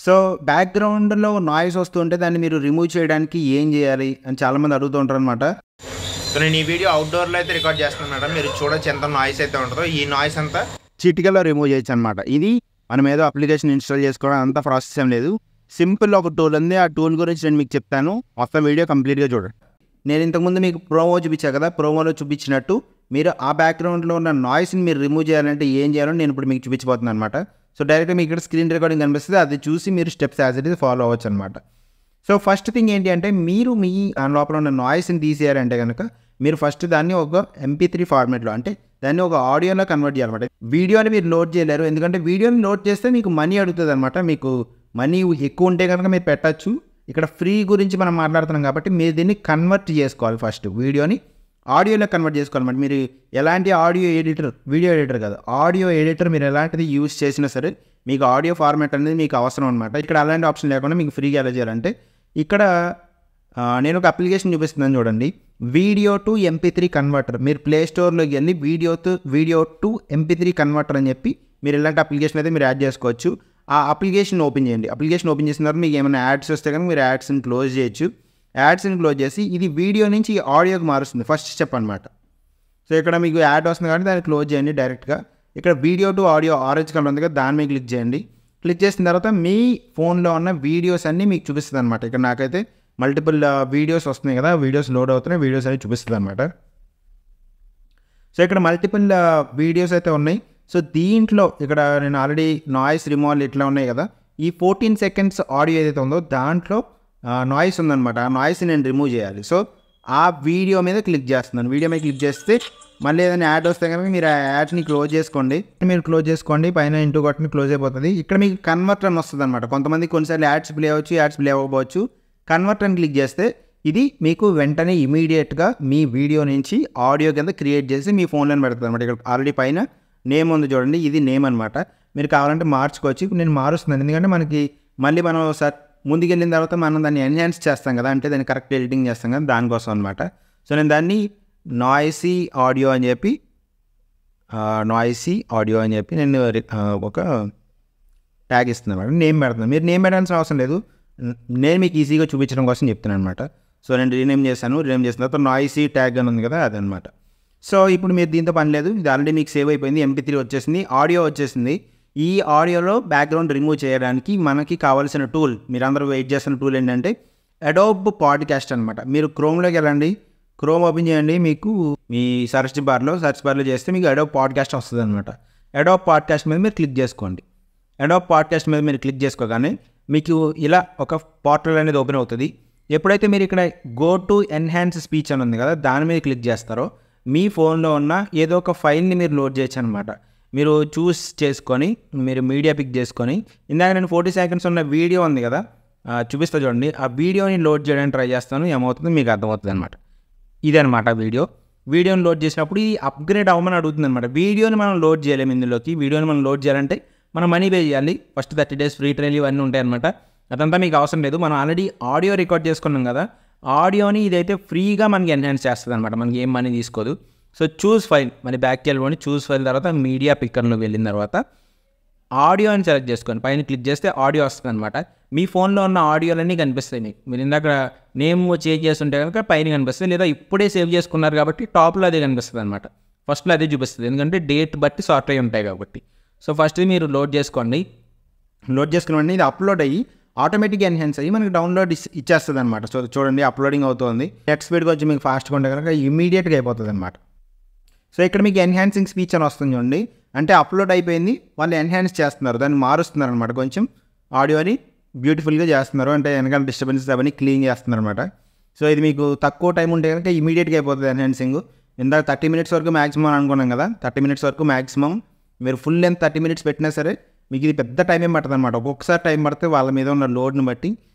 So బ్యాక్గ్రౌండ్లో noise వస్తుంటే దాన్ని మీరు రిమూవ్ చేయడానికి ఏం చేయాలి అని చాలామంది అడుగుతూ ఉంటారు అనమాట. సో నేను ఈ వీడియో అవుట్డోర్లో అయితే రికార్డ్ చేస్తున్నాను మేడం. మీరు చూడొచ్చు ఎంత నాయిస్ అయితే ఉంటుందో. ఈ నాయిస్ అంతా చిటికలో రిమూవ్ చేయొచ్చు అనమాట. ఇది మనం ఏదో అప్లికేషన్ ఇన్స్టాల్ చేసుకోవడం అంత ప్రాసెస్ ఏం లేదు. సింపుల్ ఒక టూల్ ఉంది. ఆ టూల్ గురించి నేను మీకు చెప్తాను. మొత్తం వీడియో కంప్లీట్గా చూడండి. నేను ఇంతకుముందు మీకు ప్రోమో చూపించాను కదా, ప్రోమోలో చూపించినట్టు మీరు ఆ బ్యాక్గ్రౌండ్లో ఉన్న నాయిస్ని మీరు రిమూవ్ చేయాలంటే ఏం చేయాలో నేను ఇప్పుడు మీకు చూపించబోతున్నాను అనమాట. సో డైరెక్ట్గా మీకు ఇక్కడ స్క్రీన్ రికార్డింగ్ కనిపిస్తుంది, అది చూసి మీరు steps as it is follow అవ్వచ్చు అనమాట. సో ఫస్ట్ థింగ్ ఏంటి అంటే, మీరు మీ లోపల ఉన్న నాయిస్ని తీసేయాలంటే కనుక మీరు ఫస్ట్ దాన్ని ఒక MP3 ఫార్మేట్లో, అంటే దాన్ని ఒక ఆడియోలో కన్వర్ట్ చేయాలన్నమాట. వీడియోని మీరు లోడ్ చేయలేరు, ఎందుకంటే వీడియోని లోడ్ చేస్తే మీకు మనీ అడుగుతుంది అనమాట. మీకు మనీ ఎక్కువ ఉంటే కనుక మీరు పెట్టచ్చు. ఇక్కడ ఫ్రీ గురించి మనం మాట్లాడుతున్నాం కాబట్టి మీరు దీన్ని కన్వర్ట్ చేసుకోవాలి. ఫస్ట్ వీడియోని ఆడియోలో కన్వర్ట్ చేసుకోవాలన్నమాట. మీరు ఎలాంటి ఆడియో ఎడిటర్, వీడియో ఎడిటర్ కాదు, ఆడియో ఎడిటర్ మీరు ఎలాంటిది యూజ్ చేసినా సరే మీకు ఆడియో ఫార్మాట్ అనేది మీకు అవసరం అనమాట. ఇక్కడ అలాంటి ఆప్షన్ లేకుండా మీకు ఫ్రీగా ఎలా చేయాలంటే, ఇక్కడ నేను ఒక అప్లికేషన్ చూపిస్తున్నాను చూడండి, వీడియో టు MP3 కన్వర్టర్. మీరు ప్లే స్టోర్లోకి వెళ్ళి వీడియో టు MP3 కన్వర్టర్ అని చెప్పి మీరు ఇలాంటి అప్లికేషన్ అయితే మీరు యాడ్ చేసుకోవచ్చు. ఆ అప్లికేషన్ ఓపెన్ చేయండి. అప్లికేషన్ ఓపెన్ చేసిన తర్వాత మీకు ఏమైనా యాడ్స్ వస్తే కనుక మీరు యాడ్స్ని క్లోజ్ చేయొచ్చు. యాడ్స్ని క్లోజ్ చేసి ఇది వీడియో నుంచి ఆడియోకి మారుస్తుంది, ఫస్ట్ స్టెప్ అనమాట. సో ఇక్కడ మీకు యాడ్ వస్తుంది కాబట్టి దాన్ని క్లోజ్ చేయండి డైరెక్ట్గా. ఇక్కడ video to audio orange colour ఉంది కదా, దాని మీద క్లిక్ చేయండి. క్లిక్ చేసిన తర్వాత మీ ఫోన్లో ఉన్న వీడియోస్ అన్నీ మీకు చూపిస్తుంది అనమాట. ఇక్కడ నాకైతే మల్టిపుల్ వీడియోస్ వస్తున్నాయి కదా, వీడియోస్ లోడ్ అవుతున్నాయి, వీడియోస్ అన్ని చూపిస్తుంది అనమాట. సో ఇక్కడ మల్టిపుల్ వీడియోస్ అయితే ఉన్నాయి. సో దీంట్లో ఇక్కడ నేను ఆల్రెడీ నాయిస్ రిమూవల్ ఇట్లా ఉన్నాయి కదా, ఈ 14 సెకండ్స్ ఆడియో ఏదైతే ఉందో దాంట్లో నాయిస్ ఉందన్నమాట. ఆ నాయిస్ నేను రిమూవ్ చేయాలి. సో ఆ వీడియో మీద క్లిక్ చేస్తున్నాను. వీడియో మీద క్లిక్ చేస్తే మళ్ళీ ఏదైనా యాడ్ వస్తే కనుక మీరు ఆ యాడ్ని క్లోజ్ చేసుకోండి. మీరు క్లోజ్ చేసుకోండి, పైన ఇంటూ కొట్టని క్లోజ్ అయిపోతుంది. ఇక్కడ మీకు కన్వర్టర్ అని వస్తుంది అనమాట. కొంతమంది కొన్నిసార్లు యాడ్స్ ప్లే అవ్వచ్చు, యాడ్స్ ప్లే అవ్వకపోవచ్చు. కన్వర్టర్ అని క్లిక్ చేస్తే ఇది మీకు వెంటనే ఇమీడియట్గా మీ వీడియో నుంచి ఆడియో కింద క్రియేట్ చేసి మీ ఫోన్లో పెడుతుంది అనమాట. ఇక్కడ ఆల్రెడీ పైన నేమ్ ఉంది చూడండి, ఇది నేమ్ అనమాట. మీరు కావాలంటే మార్చుకోవచ్చు. ఇప్పుడు నేను మారుస్తున్నాను, ఎందుకంటే మనకి మళ్ళీ మనం ముందుకెళ్ళిన తర్వాత మనం దాన్ని ఎన్హాన్స్ చేస్తాం కదా, అంటే దాన్ని కరెక్ట్ ఎడిటింగ్ చేస్తాం కదా, దానికోసం అనమాట. సో నేను దాన్ని నాయిసీ ఆడియో అని చెప్పి నేను ఒక ట్యాగ్ ఇస్తున్నాను అనమాట. నేమ్ పెడుతున్నాను. మీరు నేమ్ పెట్టాల్సిన అవసరం లేదు, నేను మీకు ఈజీగా చూపించడం కోసం చెప్తున్నాను అనమాట. సో నేను రీనేమ్ చేశాను. రీనేమ్ చేసిన తర్వాత నాయిసీ ట్యాగ్ అని ఉంది కదా, అదనమాట. సో ఇప్పుడు మీరు దీంతో పని లేదు, ఇది ఆల్రెడీ మీకు సేవ్ అయిపోయింది, MP3 వచ్చేసింది, ఆడియో వచ్చేసింది. ఈ ఆడియోలో బ్యాక్గ్రౌండ్ రిమూవ్ చేయడానికి మనకి కావాల్సిన టూల్, మీరందరూ వెయిట్ చేస్తున్న టూల్ ఏంటంటే అడోబ్ పాడ్కాస్ట్ అనమాట. మీరు క్రోమ్లోకి వెళ్ళండి, క్రోమ్ ఓపెన్ చేయండి. మీకు మీ సెర్చ్ బార్లో చేస్తే మీకు అడోబ్ పాడ్కాస్ట్ వస్తుంది అనమాట. అడోబ్ పాడ్కాస్ట్ మీద మీరు క్లిక్ చేసుకోండి. అడోబ్ పాడ్కాస్ట్ మీద మీరు క్లిక్ చేసుకోగానే మీకు ఇలా ఒక పోర్టల్ అనేది ఓపెన్ అవుతుంది. ఎప్పుడైతే మీరు ఇక్కడ గో టు ఎన్హాన్స్ స్పీచ్ అని ఉంది కదా, దాని మీద క్లిక్ చేస్తారో మీ ఫోన్లో ఉన్న ఏదో ఒక ఫైల్ని మీరు లోడ్ చేయొచ్చు అనమాట. మీరు చూస్ చేసుకొని మీరు మీడియా పిక్ చేసుకొని, ఇందాక నేను 40 సెకండ్స్ ఉన్న వీడియో ఉంది కదా, చూపిస్తా చూడండి, ఆ వీడియోని లోడ్ చేయడానికి ట్రై చేస్తాను, ఏమవుతుంది మీకు అర్థమవుతుంది అనమాట. ఇదనమాట వీడియోని లోడ్ చేసినప్పుడు ఇది అప్గ్రేడ్ అవ్వమని అడుగుతుంది అనమాట. వీడియోని మనం లోడ్ చేయలేము ఇందులోకి. వీడియోని మనం లోడ్ చేయాలంటే మనం మనీ పే చేయాలి. ఫస్ట్ 30 days ఫ్రీ ట్రయల్ ఇవన్నీ ఉంటాయి అనమాట. అదంతా మీకు అవసరం లేదు. మనం ఆల్రెడీ ఆడియో రికార్డ్ చేసుకున్నాం కదా, ఆడియోని ఇదైతే ఫ్రీగా మనకి ఎన్హాన్స్ చేస్తుంది అనమాట, మనకి ఏం మనీ తీసుకోదు. సో చూస్ ఫైల్, మరి బ్యాక్కి వెళ్ళిపోండి. చూస్ ఫైల్ తర్వాత మీడియా పిక్కర్లోకి వెళ్ళిన తర్వాత ఆడియో అని సెలెక్ట్ చేసుకోండి. పైన క్లిక్ చేస్తే ఆడియో వస్తుంది అనమాట. మీ ఫోన్లో ఉన్న ఆడియోలన్నీ కనిపిస్తాయి మీకు. మీరు ఇందాక నేమ్ చేంజ్ చేస్తుంటే కనుక పైన కనిపిస్తుంది, లేదా ఇప్పుడే సేవ్ చేసుకున్నారు కాబట్టి టాప్లో అదే కనిపిస్తుంది అనమాట. ఫస్ట్లో అదే చూపిస్తుంది, ఎందుకంటే డేట్ బట్టి సార్ట్ అయి ఉంటాయి కాబట్టి. సో ఫస్ట్ మీరు లోడ్ చేసుకోండి. లోడ్ చేసుకున్న ఇది అప్లోడ్ అయ్యి ఆటోమేటిక్గా ఎన్హాన్స్ అయ్యి మనకి డౌన్లోడ్ ఇచ్చేస్తుంది అనమాట. సో చూడండి అప్లోడింగ్ అవుతుంది. నెట్ స్పీడ్ కొంచెం మీకు ఫాస్ట్గా ఉంటే కనుక ఇమీడియట్గా అయిపోతుంది అనమాట. సో ఇక్కడ మీకు ఎన్హాన్సింగ్ స్పీచ్ అని వస్తుంది చూడండి, అంటే అప్లోడ్ అయిపోయింది, వాళ్ళు ఎన్హాన్స్ చేస్తున్నారు, దాన్ని మారుస్తున్నారు అనమాట. కొంచెం ఆడియోని బ్యూటిఫుల్గా చేస్తున్నారు, అంటే వెనకాల డిస్టర్బెన్సెస్ అవన్నీ క్లీన్ చేస్తున్నారు అనమాట. సో ఇది మీకు తక్కువ టైం ఉంటే కనుక ఇమీడియట్గా అయిపోతుంది ఎన్హాన్సింగ్. ఇందాక 30 minutes వరకు మ్యాక్సిమం అనుకున్నాం కదా, 30 minutes వరకు మ్యాక్సిమం. మీరు ఫుల్ లెంత్ 30 minutes పెట్టినా సరే మీకు ఇది పెద్ద టైం ఏం పడుతుంది అనమాట. ఒక్కొక్కసారి టైం పడితే వాళ్ళ మీద ఉన్న లోడ్ని బట్టి.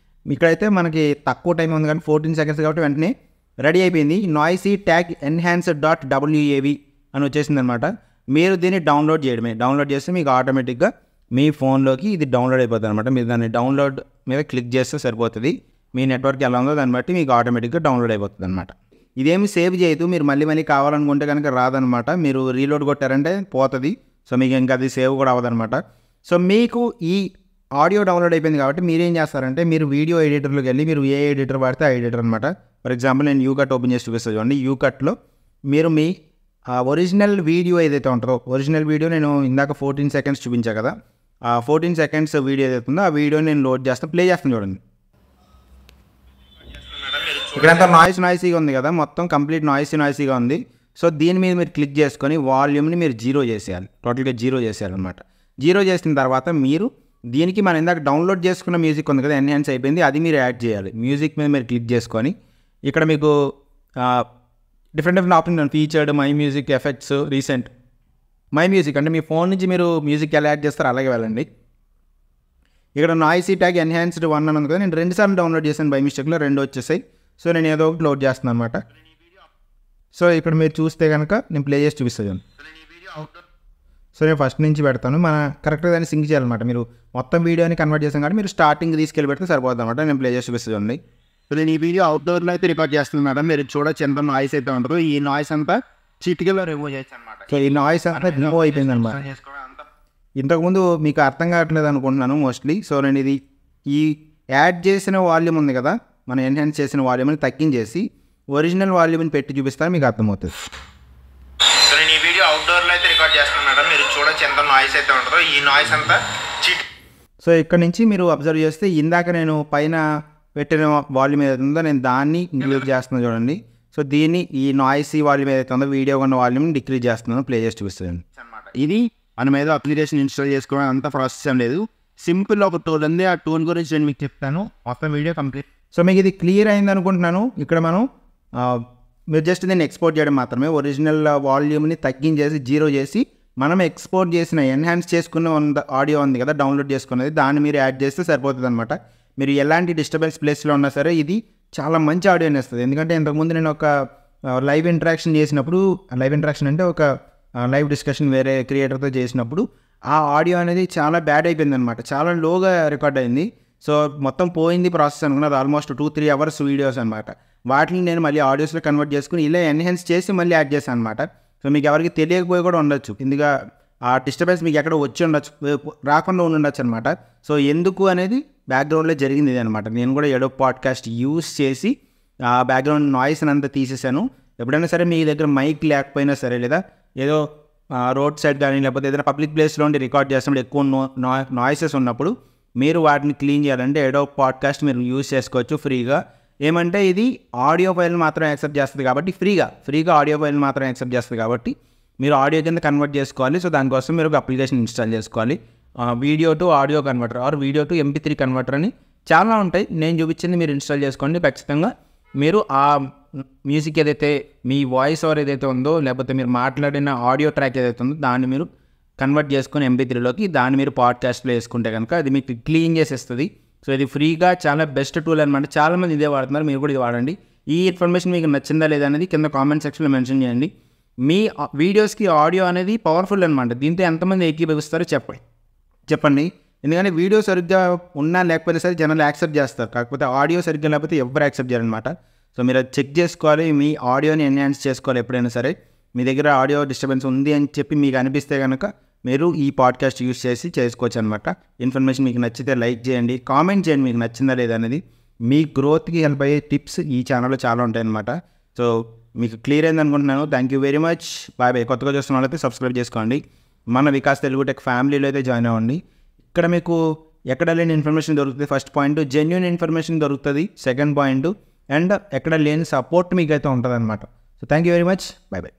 ఇక్కడైతే మనకి తక్కువ టైం ఉంది కానీ 14 seconds కాబట్టి వెంటనే రెడీ అయిపోయింది. నాయిసీ ట్యాగ్ enhance.wav అని వచ్చేసింది అనమాట. మీరు దీన్ని డౌన్లోడ్ చేయడమే. డౌన్లోడ్ చేస్తే మీకు ఆటోమేటిక్గా మీ ఫోన్లోకి ఇది డౌన్లోడ్ అయిపోతుంది అనమాట. మీరు దాన్ని డౌన్లోడ్ మీద క్లిక్ చేస్తే సరిపోతుంది. మీ నెట్వర్క్ ఎలా ఉందో దాన్ని బట్టి మీకు ఆటోమేటిక్గా డౌన్లోడ్ అయిపోతుంది అనమాట. ఇదేమి సేవ్ చేయదు, మీరు మళ్ళీ కావాలనుకుంటే కనుక రాదనమాట. మీరు రీలోడ్ కొట్టారంటే పోతుంది. సో మీకు ఇంకా అది సేవ్ కూడా అవ్వదనమాట. సో మీకు ఈ ఆడియో డౌన్లోడ్ అయిపోయింది కాబట్టి మీరేం చేస్తారంటే మీరు వీడియో ఎడిటర్లోకి వెళ్ళి మీరు ఏ ఎడిటర్ వాడితే ఆ ఎడిటర్ అనమాట. ఫర్ ఎగ్జాంపుల్ నేను యూకట్ ఓపెన్ చేసి చూపిస్తాను చూడండి. యూకట్లో మీరు మీ ఒరిజినల్ వీడియో ఏదైతే ఉంటుందో, ఒరిజినల్ వీడియో నేను ఇందాక 14 seconds చూపించా కదా, ఆ 14 seconds వీడియో ఏదైతే ఉందో ఆ వీడియోని నేను లోడ్ చేస్తాను, ప్లే చేస్తాను చూడండి. ఇక్కడంతా నాయిసీగా ఉంది కదా, మొత్తం కంప్లీట్ నాయిసీగా ఉంది. సో దీని మీద మీరు క్లిక్ చేసుకొని వాల్యూమ్ని మీరు 0 చేసేయాలి, టోటల్గా 0 చేసేయాలన్నమాట. 0 చేసిన తర్వాత మీరు దీనికి మనం ఇందాక డౌన్లోడ్ చేసుకున్న మ్యూజిక్ ఉంది కదా, ఎన్హాన్స్ అయిపోయింది, అది మీరు యాడ్ చేయాలి. మ్యూజిక్ మీద మీరు క్లిక్ చేసుకొని ఇక్కడ మీకు డిఫరెంట్ ఆప్షన్ ఉంది, featured, my music, effects, recent. My music అంటే మీ ఫోన్ నుంచి మీరు మ్యూజిక్ ఎలా యాడ్ చేస్తారో అలాగే వెళ్ళండి. ఇక్కడ నాయిసీ ట్యాగ్ ఎన్హాన్స్డ్ 1 అని ఉంది కదా, నేను 2 సార్లు డౌన్లోడ్ చేశాను బై మిస్టేక్లో, 2 వచ్చేసాయి. సో నేను ఏదో ఒకటి లోడ్ చేస్తున్నాను అనమాట. సో ఇక్కడ మీరు చూస్తే కనుక నేను ప్లే చేసి చూపిస్తాను. సో నేను ఫస్ట్ నుంచి పెడతాను, మన కరెక్ట్గా దాన్ని సింక్ చేయాలన్నమాట. మీరు మొత్తం వీడియోని కన్వర్ట్ చేస్తాం కాబట్టి మీరు స్టార్టింగ్ తీసుకెళ్ళి పెడితే సరిపోతుంది అనమాట. నేను ప్లే చేసి చూపిస్తాను. సో నేను ఈ వీడియో అవుట్డోర్లో అయితే రికార్డ్ చేస్తున్నాను మేడం. మీరు చూడొచ్చు ఎంత నాయిస్ అయితే ఉంటుందో. ఈ నాయిస్ అంతా చిటికలో రిమూవ్ చేయొచ్చు అనమాట. సో ఈ నాయిస్ అంతా రిమూవ్ అయిపోయింది అనమాట. ఇంతకుముందు మీకు అర్థం కావట్లేదు అనుకుంటున్నాను మోస్ట్లీ. సో నేను ఇది ఈ యాడ్ చేసిన వాల్యూమ్ ఉంది కదా, మనం ఎన్హాన్స్ చేసిన వాల్యూమ్ని తగ్గించేసి ఒరిజినల్ వాల్యూమ్ని పెట్టి చూపిస్తాను, మీకు అర్థమవుతుంది. సో నేను ఈ వీడియో అవుట్డోర్లో అయితే రికార్డ్ చేస్తున్నాను మేడం. మీరు చూడొచ్చు ఎంత నాయిస్ అయితే ఉంటుందో. ఈ నాయిస్ అంతా సో ఇక్కడ నుంచి మీరు అబ్జర్వ్ చేస్తే ఇందాక నేను పైన పెట్టిన వాల్యూమ్ ఏదైతే ఉందో నేను దాన్ని ఇంక్రీజ్ చేస్తున్నాను చూడండి. సో దీన్ని ఈ నాయిసీ వాల్యూమ్ ఏదైతే ఉందో వీడియో ఉన్న వాల్యూమ్ని డిక్రీజ్ చేస్తున్నాను, ప్లే చేసి చూపిస్తాను. ఇది మనం ఏదో అప్లికేషన్ ఇన్స్టాల్ చేసుకోవడం అంత ప్రాసెస్ ఏం లేదు, సింపుల్ ఒక టూల్ ఉంది. ఆ టూల్ గురించి నేను మీకు చెప్తాను, మొత్తం వీడియో కంప్లీట్. సో మీకు ఇది క్లియర్ అయింది అనుకుంటున్నాను. ఇక్కడ మనం మీరు జస్ట్ దీన్ని ఎక్స్పోర్ట్ చేయడం మాత్రమే, ఒరిజినల్ వాల్యూమ్ని తగ్గించేసి 0 చేసి మనం ఎక్స్పోర్ట్ చేసిన ఎన్హాన్స్ చేసుకున్న ఆడియో ఉంది కదా డౌన్లోడ్ చేసుకున్నది, దాన్ని మీరు యాడ్ చేస్తే సరిపోతుంది అనమాట. మీరు ఎలాంటి డిస్టర్బెన్స్ ప్లేస్లో ఉన్నా సరే ఇది చాలా మంచి ఆడియోని ఇస్తుంది. ఎందుకంటే ఇంతకుముందు నేను ఒక లైవ్ ఇంటరాక్షన్ చేసినప్పుడు, లైవ్ ఇంటరాక్షన్ అంటే ఒక లైవ్ డిస్కషన్ వేరే క్రియేటర్తో చేసినప్పుడు ఆ ఆడియో అనేది చాలా బ్యాడ్ అయిపోయింది అనమాట, చాలా లోగా రికార్డ్ అయింది. సో మొత్తం పోయింది ప్రాసెస్ అనుకున్నది, ఆల్మోస్ట్ 2-3 hours వీడియోస్ అనమాట. వాటిని నేను మళ్ళీ ఆడియోస్లో కన్వర్ట్ చేసుకుని ఇలా ఎన్హాన్స్ చేసి మళ్ళీ యాడ్ చేశాను అనమాట. సో మీకు ఎవరికి తెలియకపోయి కూడా ఉండొచ్చు, ఎందుకు ఆ డిస్టర్బెన్స్ మీకు ఎక్కడ వచ్చి ఉండొచ్చు, రాకుండా ఉండొచ్చు అనమాట. సో ఎందుకు అనేది బ్యాక్గ్రౌండ్లో జరిగింది ఇది అనమాట. నేను కూడా ఎడోబ్ పాడ్కాస్ట్ యూస్ చేసి ఆ బ్యాక్గ్రౌండ్ నాయిస్ని అంతా తీసేసాను. ఎప్పుడైనా సరే మీ దగ్గర మైక్ లేకపోయినా సరే, లేదా ఏదో రోడ్ సైడ్ కానీ లేకపోతే ఏదైనా పబ్లిక్ ప్లేస్లో ఉండి రికార్డ్ చేసినప్పుడు ఎక్కువ నాయిసెస్ ఉన్నప్పుడు మీరు వాటిని క్లీన్ చేయాలంటే ఎడోబ్ పాడ్కాస్ట్ మీరు యూజ్ చేసుకోవచ్చు ఫ్రీగా. ఏమంటే ఇది ఆడియో ఫైల్ని మాత్రం యాక్సెప్ట్ చేస్తుంది కాబట్టి ఫ్రీగా ఆడియో ఫైల్ని మాత్రం యాక్సెప్ట్ చేస్తుంది కాబట్టి మీరు ఆడియో కింద కన్వర్ట్ చేసుకోవాలి. సో దానికోసం మీరు ఒక అప్లికేషన్ ఇన్స్టాల్ చేసుకోవాలి, video to audio converter or video to MP3 converter అని చాలా ఉంటాయి. నేను చూపించింది మీరు ఇన్స్టాల్ చేసుకోండి. ఖచ్చితంగా మీరు ఆ మ్యూజిక్ ఏదైతే మీ వాయిస్ ఓవర్ ఏదైతే ఉందో, లేకపోతే మీరు మాట్లాడిన ఆడియో ట్రాక్ ఏదైతే ఉందో దాన్ని మీరు కన్వర్ట్ చేసుకొని MP3లోకి దాన్ని మీరు పాడ్కాస్ట్లో వేసుకుంటే కనుక అది మీకు క్లీన్ చేసేస్తుంది. సో ఇది ఫ్రీగా చాలా బెస్ట్ టూల్ అనమాట. చాలామంది ఇదే వాడుతున్నారు, మీరు కూడా ఇది వాడండి. ఈ ఇన్ఫర్మేషన్ మీకు నచ్చిందా లేదా అనేది కింద కామెంట్ సెక్షన్లో మెన్షన్ చేయండి. మీ వీడియోస్కి ఆడియో అనేది పవర్ఫుల్ అనమాట. దీంతో ఎంతమంది ఏకీభవిస్తారో చెప్పండి. ఎందుకంటే వీడియో సరిగ్గా ఉన్నా లేకపోతే సరే జనాలు యాక్సెప్ట్ చేస్తారు, కాకపోతే ఆడియో సరిగ్గా లేకపోతే ఎవరు యాక్సెప్ట్ చేయాలన్నమాట. సో మీరు అది చెక్ చేసుకోవాలి, మీ ఆడియోని ఎన్హాన్స్ చేసుకోవాలి. ఎప్పుడైనా సరే మీ దగ్గర ఆడియో డిస్టర్బెన్స్ ఉంది అని చెప్పి మీకు అనిపిస్తే కనుక మీరు ఈ పాడ్కాస్ట్ యూస్ చేసి చేసుకోవచ్చు అనమాట. ఇన్ఫర్మేషన్ మీకు నచ్చితే లైక్ చేయండి, కామెంట్ చేయండి మీకు నచ్చిందా లేదా అనేది. మీ గ్రోత్కి హెల్ప్ అయ్యే టిప్స్ ఈ ఛానల్లో చాలా ఉంటాయి అనమాట. సో మీకు క్లియర్ అయింది అనుకుంటున్నాను. Thank you very much. Bye. కొత్తగా చూస్తున్న వాళ్ళైతే సబ్స్క్రైబ్ చేసుకోండి, మన వికాస్ తెలుగు టెక్ ఫ్యామిలీలో అయితే జాయిన్ అవ్వండి. ఇక్కడ మీకు ఎక్కడ లేని ఇన్ఫర్మేషన్ దొరుకుతుంది. ఫస్ట్ పాయింట్ జెన్యూన్ ఇన్ఫర్మేషన్ దొరుకుతుంది, సెకండ్ పాయింట్ అండ్ ఎక్కడ లేని సపోర్ట్ మీకు అయితే ఉంటుంది అనమాట. So thank you very much. Bye.